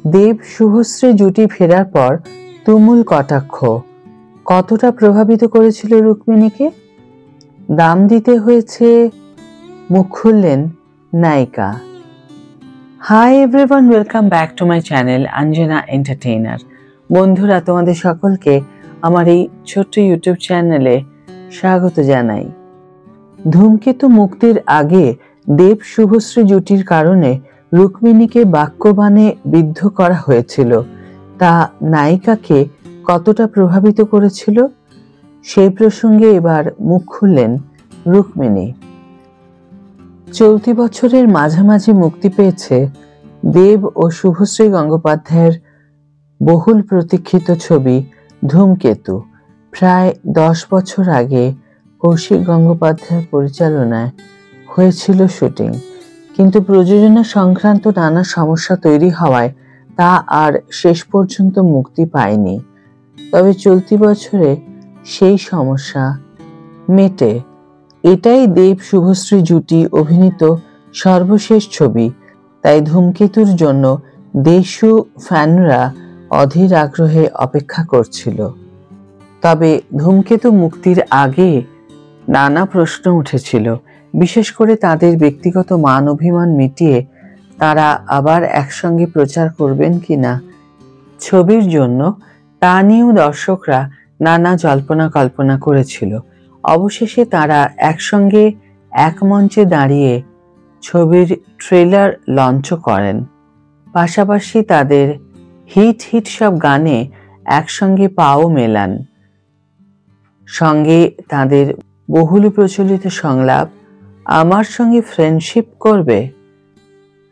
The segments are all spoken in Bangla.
দেব শুভশ্রী জুটি ফেরার পর তুমুল কটাক্ষ কতটা প্রভাবিত করেছিল রুক্মিণীকে? দাম দিতে হয়েছে, মুখ খুললেন নায়িকা। Hi everyone, welcome back to my channel Anjana entertainer. বন্ধুরা, তোমাদের সকলকে আমার এই ছোট্ট ইউটিউব চ্যানেলে স্বাগত জানাই। ধূমকেতু মুক্তির আগে দেব শুভশ্রী জুটির কারণে রুক্মিণীকে বাক্যবাণে বিদ্ধ করা হয়েছিল। তা নায়িকাকে কতটা প্রভাবিত করেছিল সেই প্রসঙ্গে এবার মুখ খুললেন রুক্মিণী। চলতি বছরের মাঝামাঝি মুক্তি পেয়েছে দেব ও শুভশ্রী গঙ্গোপাধ্যায়ের বহুল প্রতীক্ষিত ছবি ধূমকেতু। প্রায় 10 বছর আগে কৌশিক গঙ্গোপাধ্যায়ের পরিচালনায় হয়েছিল শুটিং, কিন্তু প্রযোজনা সংক্রান্ত নানা সমস্যা তৈরি হওয়ায় তা আর শেষ পর্যন্ত মুক্তি পায়নি। তবে চলতি বছরে সেই সমস্যা মেটে। এটাই দেব শুভশ্রী জুটি অভিনীত সর্বশেষ ছবি, তাই ধূমকেতুর জন্য দেশু ফ্যানরা অধীর আগ্রহে অপেক্ষা করছিল। তবে ধূমকেতু মুক্তির আগে নানা প্রশ্ন উঠেছিল, বিশেষ করে তাদের ব্যক্তিগত মান অভিমান মিটিয়ে তারা আবার একসঙ্গে প্রচার করবেন কিনা ছবির জন্য, তা নিয়েও দর্শকরা নানা জল্পনা কল্পনা করেছিল। অবশেষে তারা একসঙ্গে এক মঞ্চে দাঁড়িয়ে ছবির ট্রেলার লঞ্চ করেন। পাশাপাশি তাদের হিট সব গানে একসঙ্গে পাও মেলান। সঙ্গে তাদের বহুল প্রচলিত সংলাপ আমার সঙ্গে ফ্রেন্ডশিপ করবে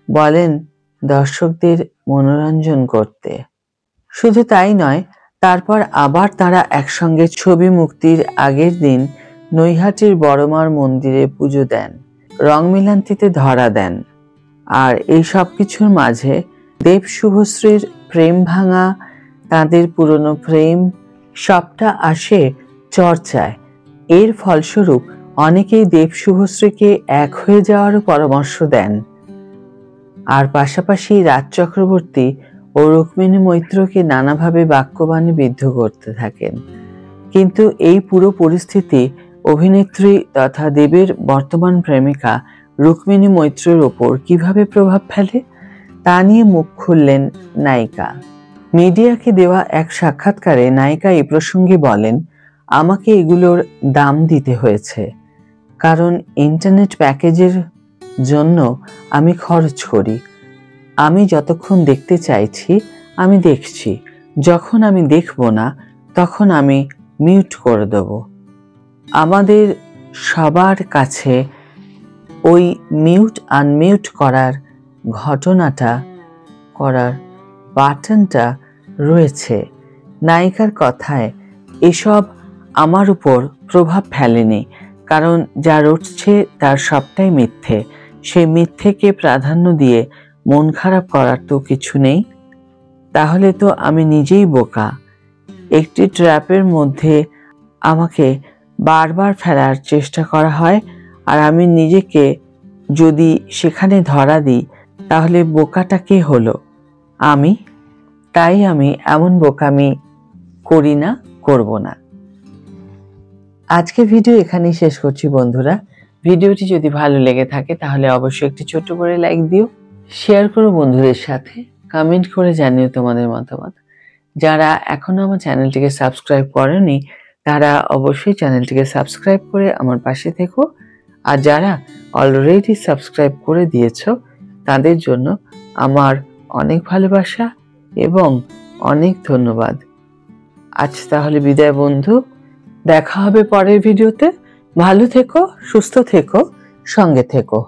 বলেন দর্শকদের মনোরঞ্জন করতে। শুধু তাই নয়, তারপর আবার তারা একসঙ্গে ছবি মুক্তির আগের দিন নৈহাটির বড়মার মন্দিরে পুজো দেন, রং মিলান্তিতে ধরা দেন। আর এই সব কিছুর মাঝে দেব শুভশ্রীর প্রেম ভাঙা, তাদের পুরনো প্রেম সবটা আসে চর্চায়। এর ফলস্বরূপ অনেকেই দেব শুভশ্রীকে এক হয়ে যাওয়ারও পরামর্শ দেন। আর পাশাপাশি রাজ চক্রবর্তী ও রুক্মিণী মৈত্রকে নানাভাবে বাক্যবাণে বিদ্ধ করতে থাকেন। কিন্তু এই পুরো পরিস্থিতি অভিনেত্রী তথা দেবের বর্তমান প্রেমিকা রুক্মিণী মৈত্রের ওপর কিভাবে প্রভাব ফেলে তা নিয়ে মুখ খুললেন নায়িকা। মিডিয়াকে দেওয়া এক সাক্ষাৎকারে নায়িকা এই প্রসঙ্গে বলেন, আমাকে এগুলোর দাম দিতে হয়েছে, কারণ ইন্টারনেট প্যাকেজের জন্য আমি খরচ করি। আমি যতক্ষণ দেখতে চাইছি আমি দেখছি, যখন আমি দেখব না তখন আমি মিউট করে দেব। আমাদের সবার কাছে ওই মিউট আনমিউট করার বাটনটা রয়েছে। নায়িকার কথায় এসব আমার উপর প্রভাব ফেলেনি, কারণ যা রটছে তার সবটাই মিথ্যে। সেই মিথ্যেকে প্রাধান্য দিয়ে মন খারাপ করার তো কিছু নেই। তাহলে তো আমি নিজেই বোকা। একটি ট্র্যাপের মধ্যে আমাকে বারবার ফেলার চেষ্টা করা হয়, আর আমি নিজেকে যদি সেখানে ধরা দিই তাহলে বোকাটা কে হলো? আমি। তাই আমি এমন বোকামি করি না, করব না। আজকে ভিডিও এখানেই শেষ করছি বন্ধুরা। ভিডিওটি যদি ভালো লেগে থাকে তাহলে অবশ্যই একটি ছোট্ট করে লাইক দিও, শেয়ার করো বন্ধুদের সাথে, কমেন্ট করে জানিও তোমাদের মতামত। যারা এখনো আমার চ্যানেলটিকে সাবস্ক্রাইব করেনি তারা অবশ্যই চ্যানেলটিকে সাবস্ক্রাইব করে আমার পাশে থেকো, আর যারা অলরেডি সাবস্ক্রাইব করে দিয়েছো তাদের জন্য আমার অনেক ভালোবাসা এবং অনেক ধন্যবাদ। আজ তাহলে বিদায় বন্ধু, দেখা হবে পরের ভিডিওতে। ভালো থেকো, সুস্থ থেকো, সঙ্গে থেকো।